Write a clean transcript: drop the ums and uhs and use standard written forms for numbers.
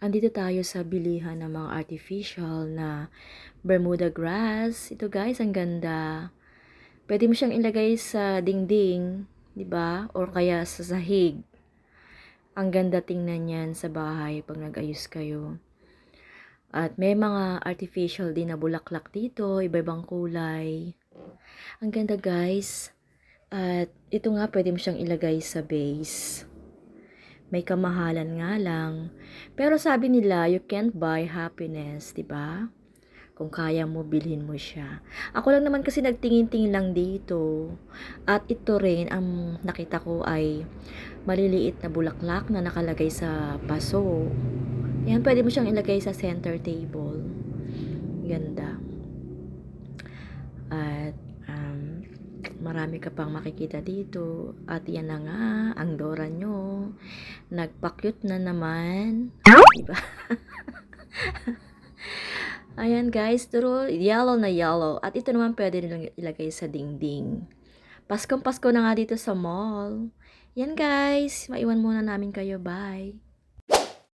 Andito tayo sa bilihan ng mga artificial na Bermuda grass. Ito guys, ang ganda. Pwede mo siyang ilagay sa dingding, 'di ba? Or kaya sa sahig. Ang ganda tingnan yan sa bahay pag nag-ayos kayo. At may mga artificial din na bulaklak dito, iba-ibang kulay. Ang ganda guys. At ito nga, pwede mo siyang ilagay sa base. May kamahalan nga lang. Pero sabi nila, you can't buy happiness, 'di ba? Kung kaya mo, bilhin mo siya. Ako lang naman kasi nagtingin-tingin lang dito. At ito rin, ang nakita ko ay maliliit na bulaklak na nakalagay sa paso. Yan, pwede mo siyang ilagay sa center table. Ganda. At marami ka pang makikita dito. At yan na nga, ang Dora nyo. Nagpa-cute na naman. Diba? Ayan guys, turo yellow na yellow. At ito naman pwede nilang ilagay sa dingding. Paskong Pasko na nga dito sa mall. Yan guys, maiwan muna namin kayo. Bye!